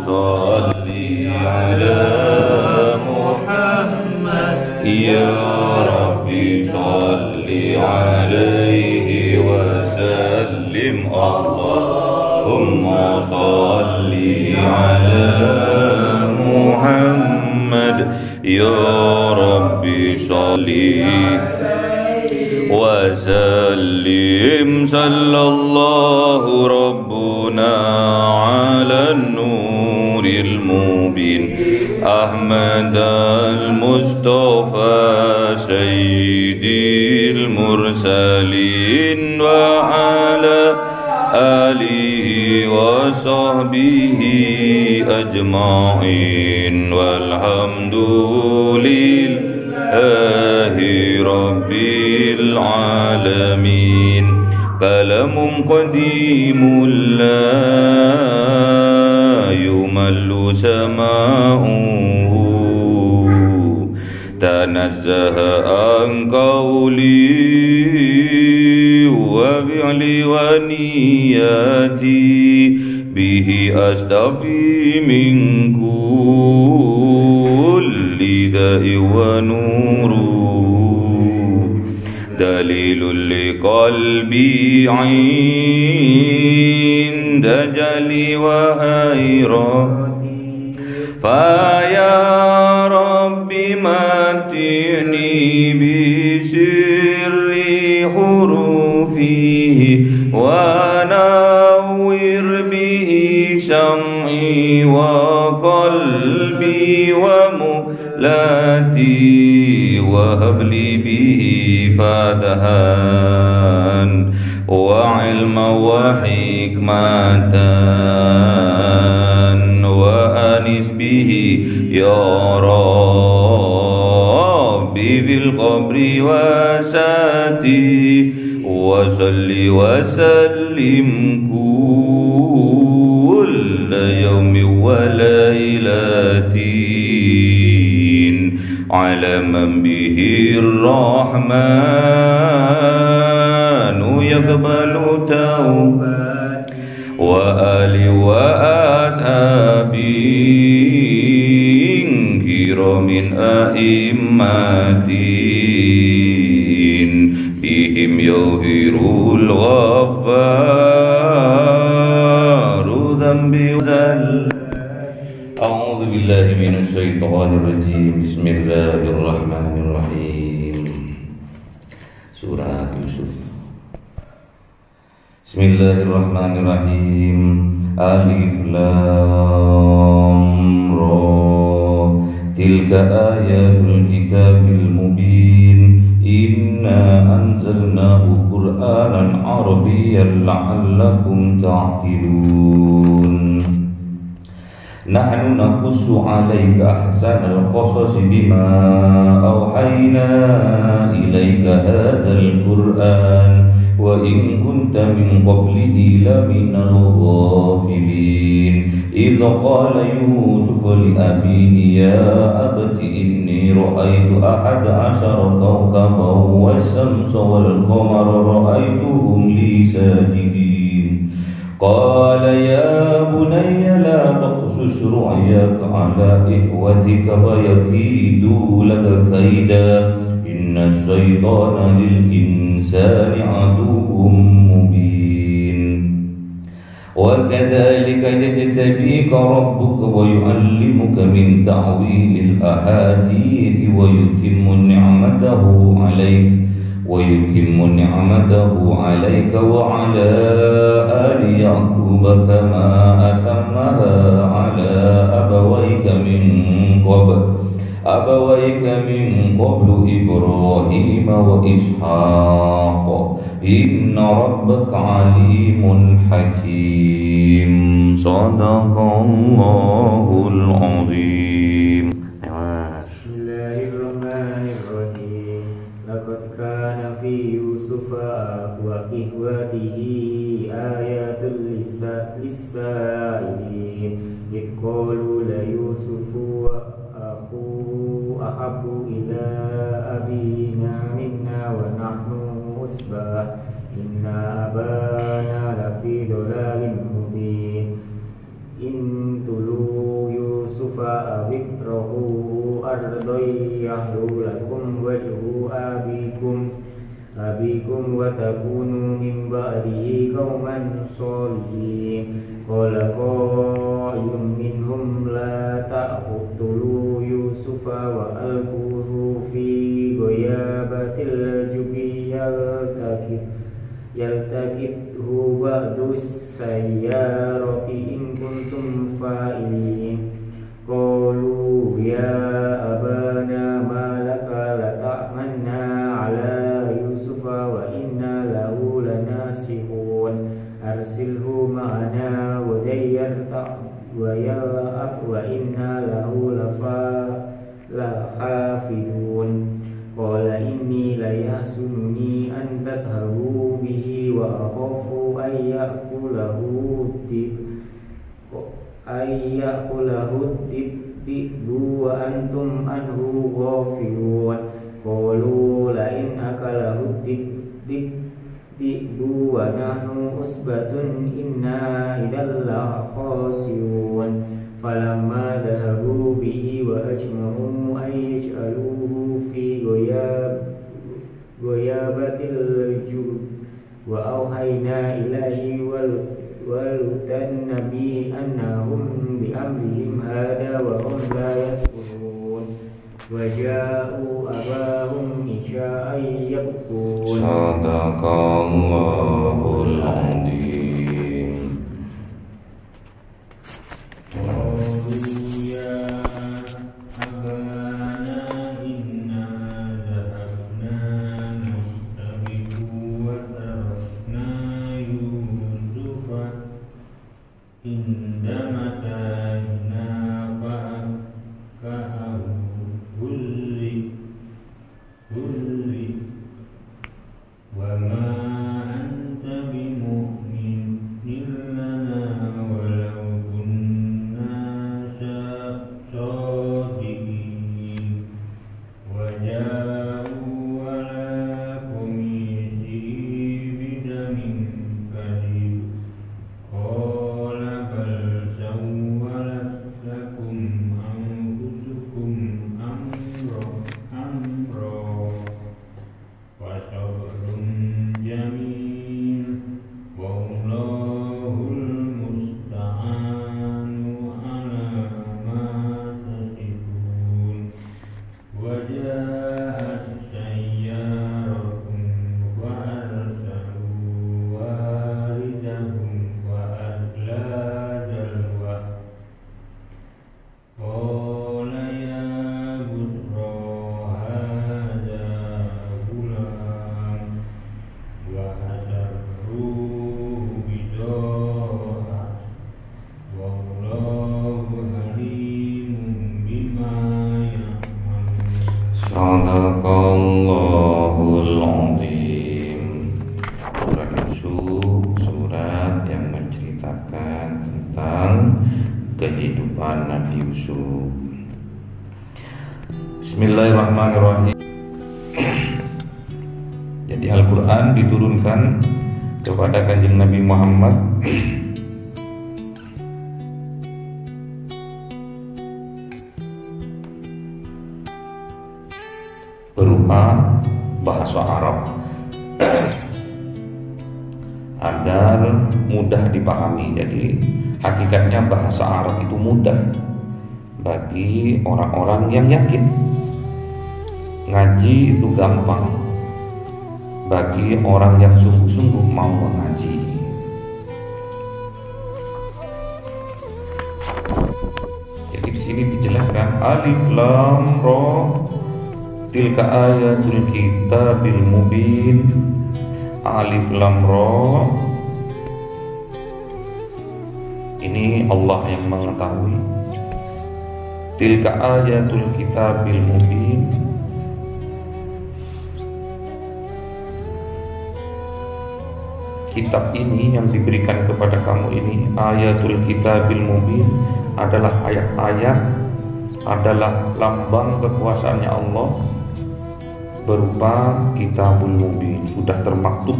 صل على محمد يا ربي صل عليه وسلم اللهم صل على محمد يا ربي صل وسلم صلى الله ربنا على النور المبين أحمد المصطفى سيدي المرسلين وعلى آله وصحبه أجمعين والحمد لله رب العالمين. كلام قديم لا يمل سماؤه تنزه عن قولي وفعلي ونياتي به أستفي من كل داء ونور دليل لقلبي عند جلي وهيرة فيا رب متعني بسر حروفه ونور به سمعي وقلبي ومهلتي وهب لي به فتحا وعلما وحكمة وأنس به يا ربي في القبر وساتي وصل وسلم كل يوم وليلة على من به الرحمن يقبل توبة وآل وأصحاب كرام أئمة بهم يغفر الغفار ذنبي وزل. أعوذ بالله من الشيطان الرجيم. بسم الله الرحمن الرحيم. Surah Yusuf. Bismillahirrahmanirrahim. Alif lam ra. Tilka ayatul kitabil mubin. Inna anzalnahu Qur'anan Arabiyyan la'allakum ta'qilun. Nahnu naqussu 'alaika ahsanal qasas bima awhayna ilaika hadzal Qur'an wa in kunta min qablihi laminal ghafilin. Idh qala Yusuf li abihi ya abati inni ra'aytu ahada 'ashara kawkaban wasyamsa wal qamara ra'aytuhum li sajidin. Qala ya bunayya la taqsus ru'yaka ala ihwatika fayakidu laka kaida inna syaitana lil insani aduwwum mubin. Wa kadzalika yajtabika rabbuka wa yu'allimuka min ta'wilil ahadits wa yutimmu ni'matahu 'alaika ويتم نعمته عليك وعلى آل يعقوب كما أتمها على أبويك من قبل إبراهيم وإسحاق إن ربك عليم حكيم. صدق الله العظيم. كان في يوسف وإخوته آيات للسائلين إذ قالوا ليوسف وأخوه أحب إلى أبينا منا ونحن عصبة إن أبانا لفي ضلال مبين إن تلوا يوسف أو اطرحوه أرضا يخل لكم وجه أبيكم وتكونوا من بعده قوما صالحين قال قائل منهم لا تقتلوا يوسف وألقوه في غيابة الجب يلتقطه بعض السيارة إن كنتم فاعلين قالوا يا أبانا ما لك لتأمنا على يوسف وإنا له لناصحون أرسله معنا ويلعب وإنا له لحافظون قال إني ليحزنني أن تذهبوا به وأخاف أن يأكله الذئب وأنتم عنه غافلون قالوا لئن أكله الذئب ونحن عصبة إنا إذا لخاسرون فلما ذهبوا به وأجمعوا أن يجعلوه في غيابة الجب وأوحينا إليه ولتنبي أنهم بأمرهم هذا وهم لا يشعرون وجاءوا أباهم عشاء يبكون صدق الله العظيم. Sadaqallahul Azim. Surat Yusuf, surat yang menceritakan tentang kehidupan Nabi Yusuf. Bismillahirrahmanirrahim. Jadi Al-Quran diturunkan kepada Kanjeng Nabi Muhammad berupa bahasa Arab agar mudah dipahami. Jadi hakikatnya bahasa Arab itu mudah bagi orang-orang yang yakin. Ngaji itu gampang bagi orang yang sungguh-sungguh mau mengaji. Jadi di sini dijelaskan alif lam ra tilka ayatul kitabil mubin. Alif lam ra ini Allah yang mengetahui. Tilka ayatul kitabil mubin, kitab ini yang diberikan kepada kamu ini, ayatul kitabil mubin, adalah ayat-ayat, adalah lambang kekuasaannya Allah berupa kitabul mubin, sudah termaktub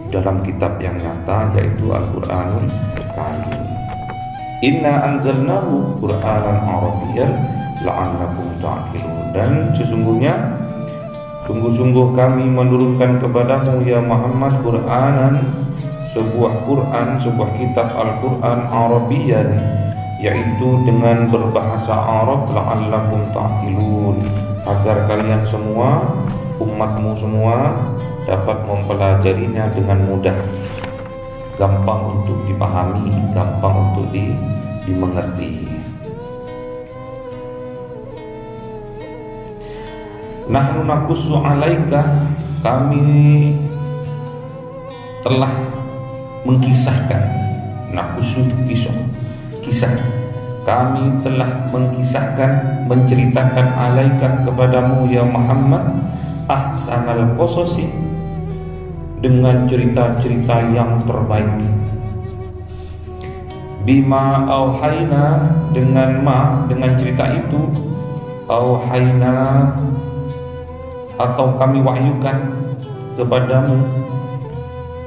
dalam kitab yang nyata, yaitu Al-Quranul Karim. Inna anzalnahu Qur'anan Arabiyyan la'allakum ta'qilun. Dan sungguh kami menurunkan kepadamu ya Muhammad Qur'anan, sebuah Quran, sebuah kitab Al-Quran Arabiyyan, yaitu dengan berbahasa Arab, la'allakum ta'qilun, agar kalian semua, umatmu semua dapat mempelajarinya dengan mudah, gampang untuk dipahami, gampang untuk dimengerti. Nahnu naqussu 'alaika, kami telah mengkisahkan, naqussu kisah, kami telah mengkisahkan, menceritakan 'alaika kepadamu ya Muhammad ahsanal qasasi, dengan cerita-cerita yang terbaik. Bima auhayna, dengan cerita itu, auhayna atau kami wahyukan kepadamu,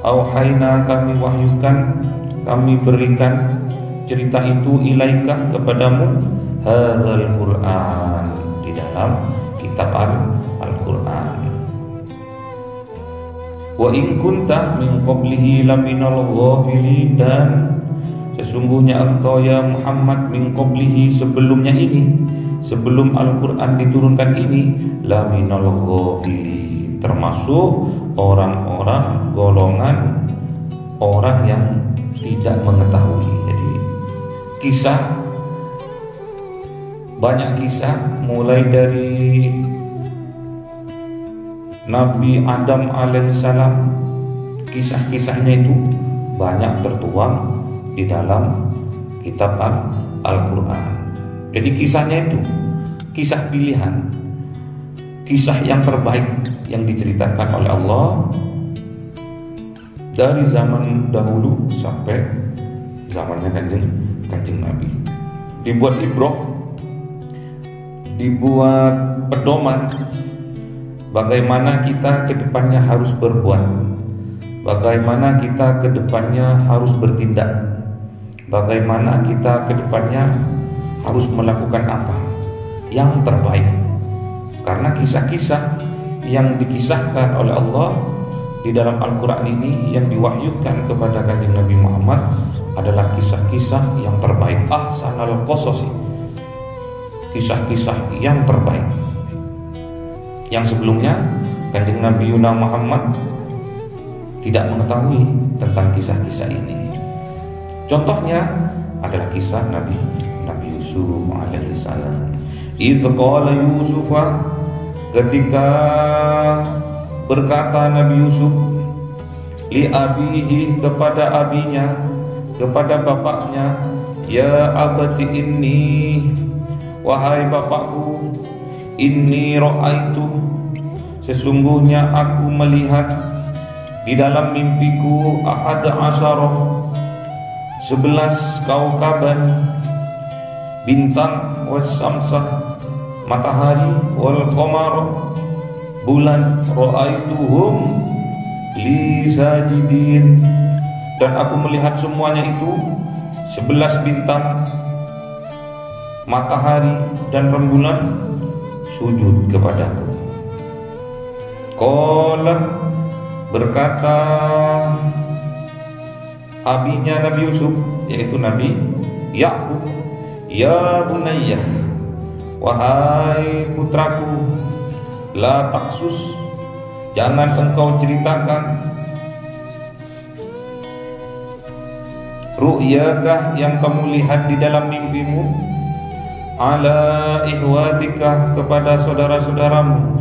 auhayna kami wahyukan, kami berikan cerita itu ilaika kepadamu, hadzal Qur'an, di dalam kitab Al-Qur'an. Wa in kunta min qablihi laminal ghafilin, dan sesungguhnya engkau ya Muhammad min qablihi, sebelumnya ini, sebelum Al-Quran diturunkan ini, laminal ghafilin, termasuk orang-orang golongan orang yang tidak mengetahui. Jadi banyak kisah mulai dari Nabi Adam alaihissalam, kisah-kisahnya itu banyak tertuang di dalam kitab Al-Quran. Jadi kisahnya itu kisah pilihan, kisah yang terbaik yang diceritakan oleh Allah dari zaman dahulu sampai zamannya kanjeng Nabi. Dibuat ibrah, dibuat pedoman bagaimana kita ke depannya harus berbuat, bagaimana kita ke depannya harus bertindak, bagaimana kita ke depannya harus melakukan apa yang terbaik. Karena kisah-kisah yang dikisahkan oleh Allah di dalam Al-Quran ini, yang diwahyukan kepada kanjeng Nabi Muhammad, adalah kisah-kisah yang terbaik, ahsanal qasasi, kisah-kisah yang terbaik. Yang sebelumnya kanjeng Nabi Muhammad tidak mengetahui tentang kisah-kisah ini. Contohnya adalah kisah Nabi Yusuf alaihissalam. Idz qala Yusufa, ketika berkata Nabi Yusuf li abihi, kepada abinya, kepada bapaknya, ya abati inni, wahai bapakku, inni ra'aitu, sesungguhnya aku melihat di dalam mimpiku, ahada asyara, 11 kaukaban, bintang, wasyamsa, matahari, wal qamara, bulan, ra'aituhum li sajidin, dan aku melihat semuanya itu, 11 bintang, matahari dan rembulan sujud kepadaku. Qala, berkata abinya Nabi Yusuf, yaitu Nabi Ya'qub, ya bunayya, wahai putraku, la taksus, jangan engkau ceritakan, ru'yakah, yang kamu lihat di dalam mimpimu, ala ihwatika, kepada saudara-saudaramu,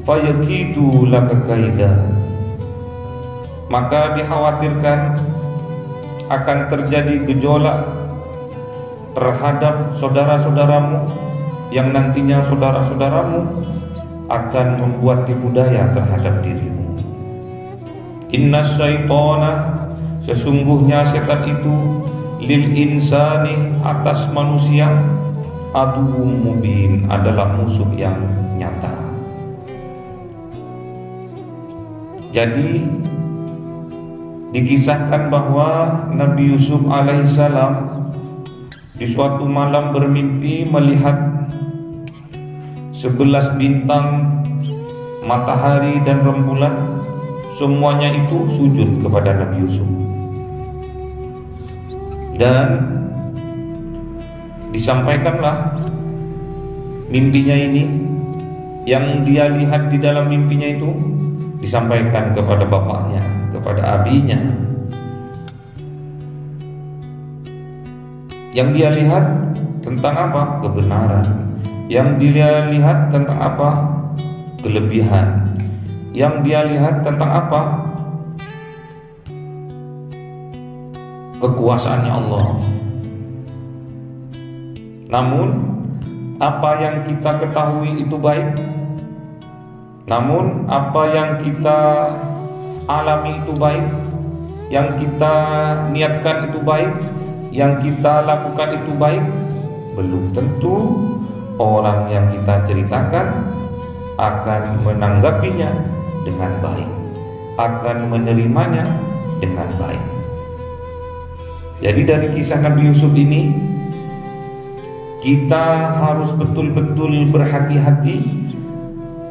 fayakidu laka kaida, maka dikhawatirkan akan terjadi gejolak terhadap saudara-saudaramu, yang nantinya saudara-saudaramu akan membuat tipu daya terhadap dirimu. Inna syaitana, sesungguhnya setan itu, lil insani, atas manusia, aduwwum mubin, adalah musuh yang nyata. Jadi Dikisahkan bahwa Nabi Yusuf alaihissalam di suatu malam bermimpi melihat 11 bintang, matahari dan rembulan, semuanya itu sujud kepada Nabi Yusuf. Dan disampaikanlah mimpinya ini, yang dia lihat di dalam mimpinya itu disampaikan kepada bapaknya, kepada abinya. Yang dia lihat tentang apa? Kebenaran. Yang dia lihat tentang apa? Kelebihan. Yang dia lihat tentang apa? Kekuasaannya Allah. Namun apa yang kita ketahui itu baik, namun apa yang kita alami itu baik, yang kita niatkan itu baik, yang kita lakukan itu baik, belum tentu orang yang kita ceritakan akan menanggapinya dengan baik, akan menerimanya dengan baik. Jadi dari kisah Nabi Yusuf ini, kita harus betul-betul berhati-hati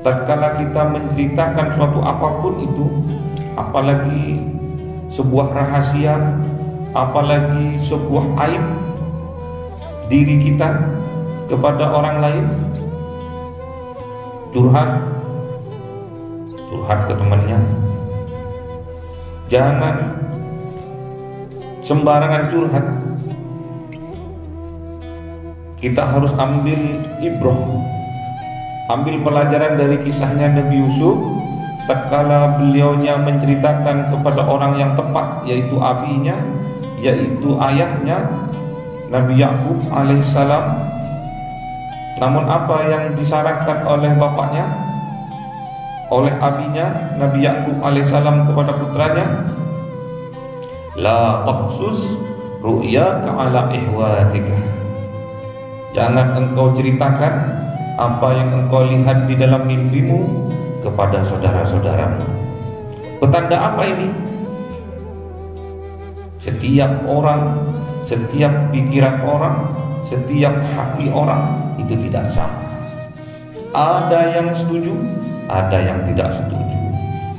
tatkala kita menceritakan suatu apapun itu, apalagi sebuah rahasia, apalagi sebuah aib diri kita kepada orang lain. Curhat ke temannya, jangan sembarangan curhat. Kita harus ambil ibrah, ambil pelajaran dari kisahnya Nabi Yusuf tatkala beliaunya menceritakan kepada orang yang tepat, yaitu abinya, yaitu ayahnya Nabi Yakub alaihissalam. Namun apa yang disarankan oleh bapaknya, oleh abinya Nabi Yakub alaihissalam kepada putranya, la taqsus ru'yaka ala ihwatika. Jangan engkau ceritakan apa yang engkau lihat di dalam mimpimu kepada saudara-saudaramu. Petanda apa ini? Setiap orang, setiap pikiran orang, setiap hati orang itu tidak sama. Ada yang setuju, ada yang tidak setuju.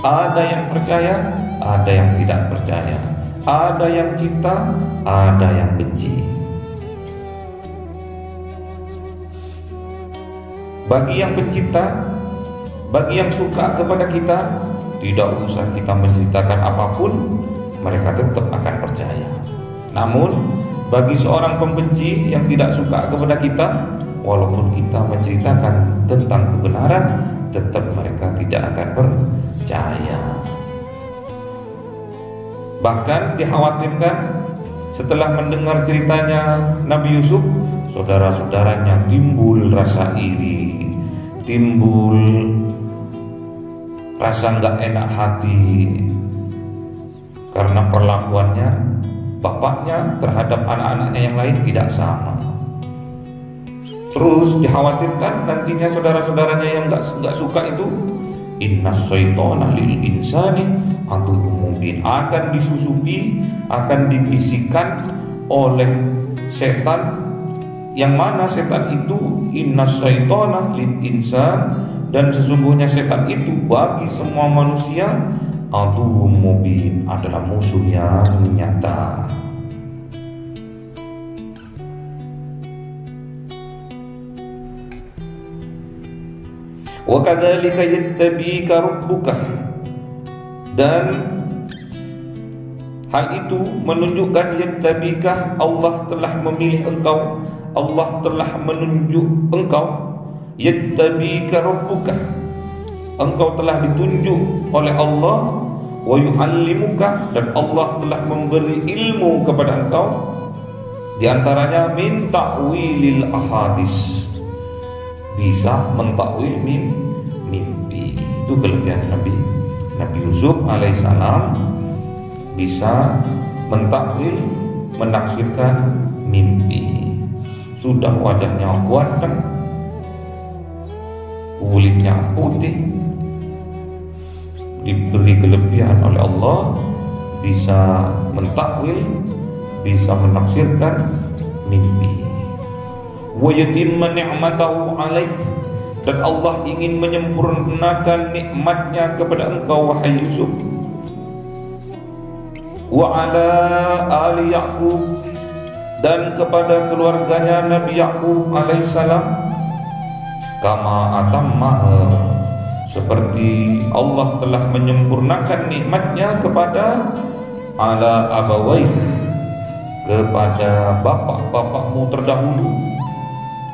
Ada yang percaya, ada yang tidak percaya. Ada yang cinta, ada yang benci. Bagi yang pencinta, bagi yang suka kepada kita, tidak usah kita menceritakan apapun, mereka tetap akan percaya. Namun bagi seorang pembenci yang tidak suka kepada kita, walaupun kita menceritakan tentang kebenaran, tetap mereka tidak akan percaya. Bahkan dikhawatirkan setelah mendengar ceritanya Nabi Yusuf, saudara-saudaranya timbul rasa iri, timbul rasa nggak enak hati karena perlakuannya bapaknya terhadap anak-anaknya yang lain tidak sama. Terus dikhawatirkan nantinya saudara-saudaranya yang nggak suka itu, innas syaitana lil insani aduwwum mubin, akan disusupi, akan dibisikkan oleh setan, yang mana setan itu innas syaitana lil insan, dan sesungguhnya setan itu bagi semua manusia aduwwum mubin, adalah musuh yang nyata. Wa kadzalika yattabika rabbuka, dan hal itu menunjukkan yattabika, Allah telah memilih engkau, Allah telah menunjuk engkau. Yattabika rabbuka, engkau telah ditunjuk oleh Allah. Wa yu'allimuka, dan Allah telah memberi ilmu kepada engkau, di antaranya min ta'wilil ahadis, bisa mentakwil mimpi. Itu kelebihan Nabi Yusuf alaihissalam, bisa mentakwil, menafsirkan mimpi. Sudah wajahnya ganteng, kulitnya putih, diberi kelebihan oleh Allah, bisa mentakwil, bisa menafsirkan mimpi. Wa yatimma ni'matahu 'alaik, dan Allah ingin menyempurnakan nikmatnya kepada engkau wahai Yusuf. Wa 'ala ali Yaqub, dan kepada keluarganya Nabi Yaqub alaihissalam. Kama atammaha, seperti Allah telah menyempurnakan nikmatnya kepada ala abawaika, kepada bapak-bapakmu terdahulu,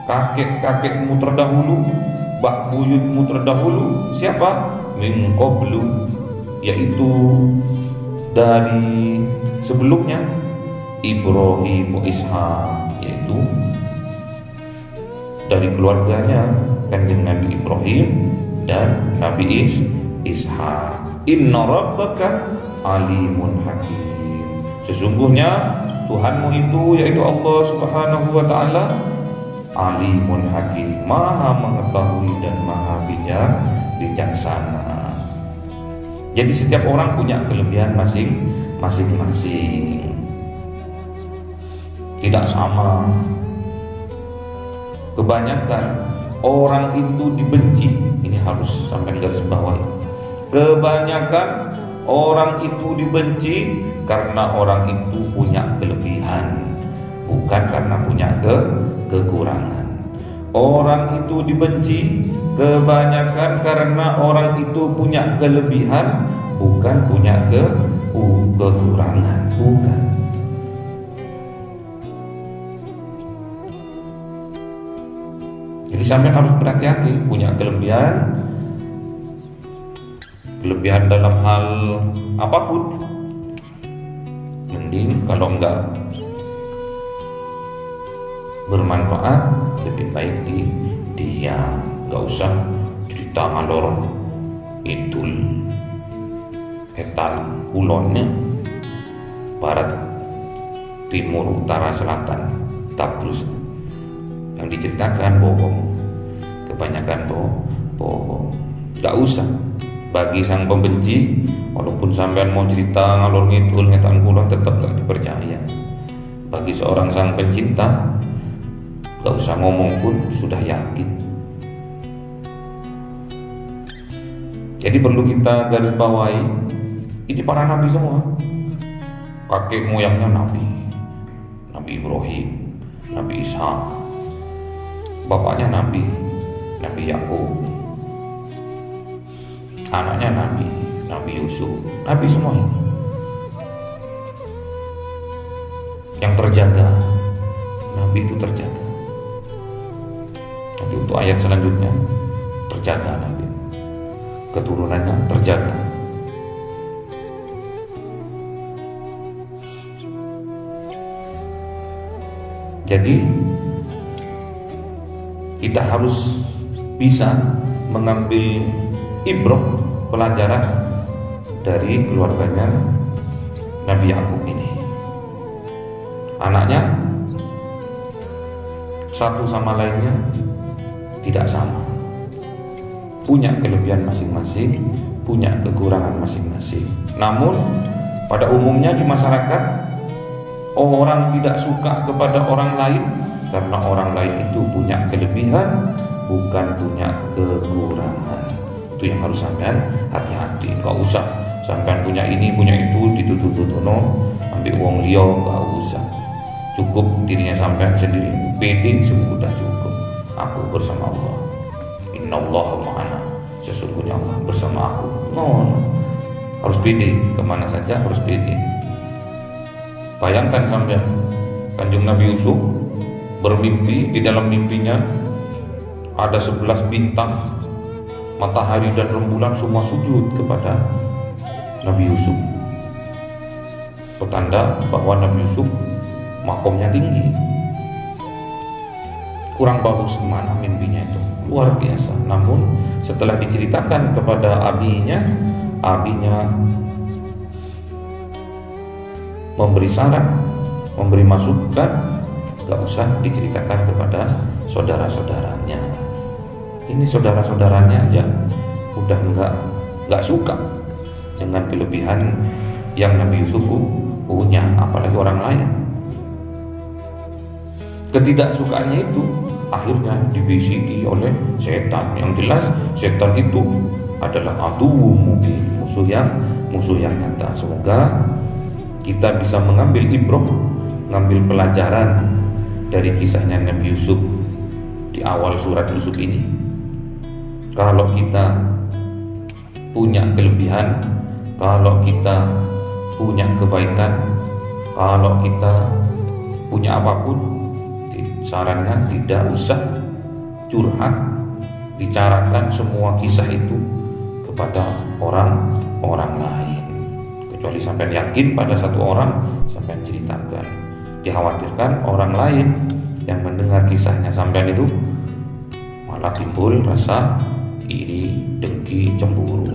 kakek-kakekmu terdahulu, bak buyutmu terdahulu. Siapa? Min qablu, yaitu dari sebelumnya, Ibrahim wa Ishaq, yaitu dari keluarganya Kanjeng Nabi Ibrahim dan Nabi Ishaq. Inna rabbaka alimun hakim, sesungguhnya Tuhanmu itu, yaitu Allah Subhanahu wa ta'ala, alimun hakim, maha mengetahui dan maha bijaksana. Jadi setiap orang punya kelebihan masing-masing, tidak sama. Kebanyakan orang itu dibenci, ini harus sampai garis bawah. Kebanyakan orang itu dibenci karena orang itu punya kelebihan, bukan karena punya kekurangan. Orang itu dibenci kebanyakan karena orang itu punya kelebihan, bukan punya kekurangan, bukan. Jadi sampai harus berhati-hati, punya kelebihan dalam hal apapun. Mending kalau enggak bermanfaat, lebih baik diam, enggak usah cerita ngalor idul etan kulonnya, barat timur utara selatan tabrus. Yang diceritakan bohong, kebanyakan bohong. Gak usah. Bagi sang pembenci, walaupun sampean mau cerita ngalor ngidul ngetan kulon, tetap gak dipercaya. Bagi seorang sang pencinta, gak usah ngomong pun sudah yakin. Jadi perlu kita garis bawahi, ini para nabi semua, kakek moyangnya Nabi Ibrahim, Nabi Ishaq, bapaknya Nabi Yakub, anaknya Nabi Yusuf, Nabi semua ini yang terjaga. Nabi itu terjaga. Jadi untuk ayat selanjutnya, terjaga Nabi, keturunannya terjaga. Jadi kita harus bisa mengambil ibrah, pelajaran dari keluarganya Nabi Yakub ini. Anaknya satu sama lainnya tidak sama, punya kelebihan masing-masing, punya kekurangan masing-masing. Namun pada umumnya di masyarakat, orang tidak suka kepada orang lain karena orang lain itu punya kelebihan, bukan punya kekurangan. Itu yang harus sampean hati-hati. Gak usah sampean punya ini punya itu ditutup-tutup, ambil uang liya, gak usah. Cukup dirinya sampean sendiri, pede sudah cukup. Aku bersama Allah, innallaha ma'ana, sesungguhnya Allah bersama aku. No. Harus pede, kemana saja harus pede. Bayangkan sampean, Kanjeng Nabi Yusuf bermimpi, di dalam mimpinya ada 11 bintang, matahari dan rembulan semua sujud kepada Nabi Yusuf. Petanda bahwa Nabi Yusuf makomnya tinggi. Kurang bagus gimana mimpinya itu, luar biasa. Namun setelah diceritakan kepada abinya memberi saran, memberi masukan, gak usah diceritakan kepada saudara-saudaranya. Ini saudara-saudaranya aja udah nggak suka dengan kelebihan yang Nabi Yusuf punya, apalagi orang lain. Ketidaksukaannya itu akhirnya dibisiki oleh setan. Yang jelas setan itu adalah aduwwum mubin, musuh yang nyata. Semoga kita bisa mengambil ibrah, mengambil pelajaran dari kisahnya Nabi Yusuf di awal surat Yusuf ini. Kalau kita punya kelebihan, kalau kita punya kebaikan, kalau kita punya apapun, sarannya tidak usah curhat, bicarakan semua kisah itu kepada orang lain, kecuali sampai yakin pada satu orang sampai ceritakan. Dikhawatirkan orang lain yang mendengar kisahnya sampai itu malah timbul rasa iri, dengki, cemburu.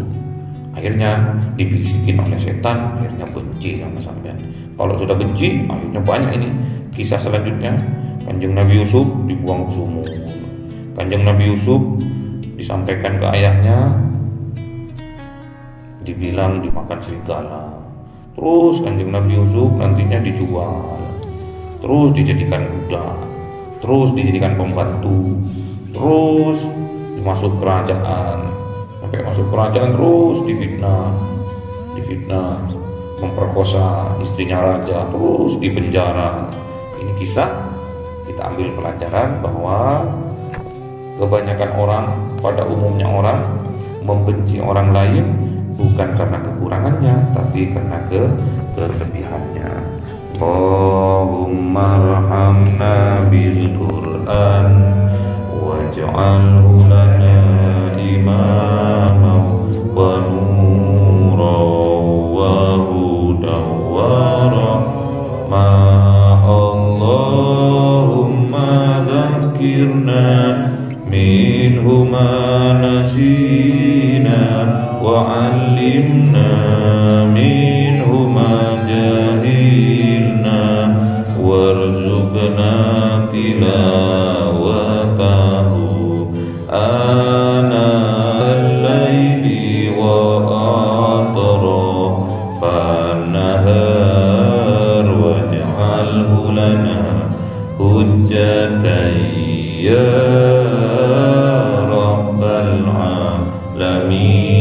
Akhirnya dibisikin oleh setan, akhirnya benci sama sampean. Kalau sudah benci, akhirnya banyak ini kisah selanjutnya. Kanjeng Nabi Yusuf dibuang ke sumur. Kanjeng Nabi Yusuf disampaikan ke ayahnya, dibilang dimakan serigala. Terus Kanjeng Nabi Yusuf nantinya dijual, terus dijadikan budak, terus dijadikan pembantu, terus masuk kerajaan. Sampai masuk kerajaan terus difitnah, memperkosa istrinya raja, terus dipenjara. Ini kisah kita ambil pelajaran bahwa kebanyakan orang, pada umumnya orang membenci orang lain bukan karena kekurangannya, tapi karena kelebihannya. Allahumma arhamna bil Qur'an waj'alhu lana imaman wa nuran wa hudan wa rahmah. Allahumma dzakirna minhu ma nasina wa 'allimna minhu ma jahilna warzuqna tilawatahu ana al-laili wa atrafan nahar waj'alhu lana hujjatan ya rabbal alamin.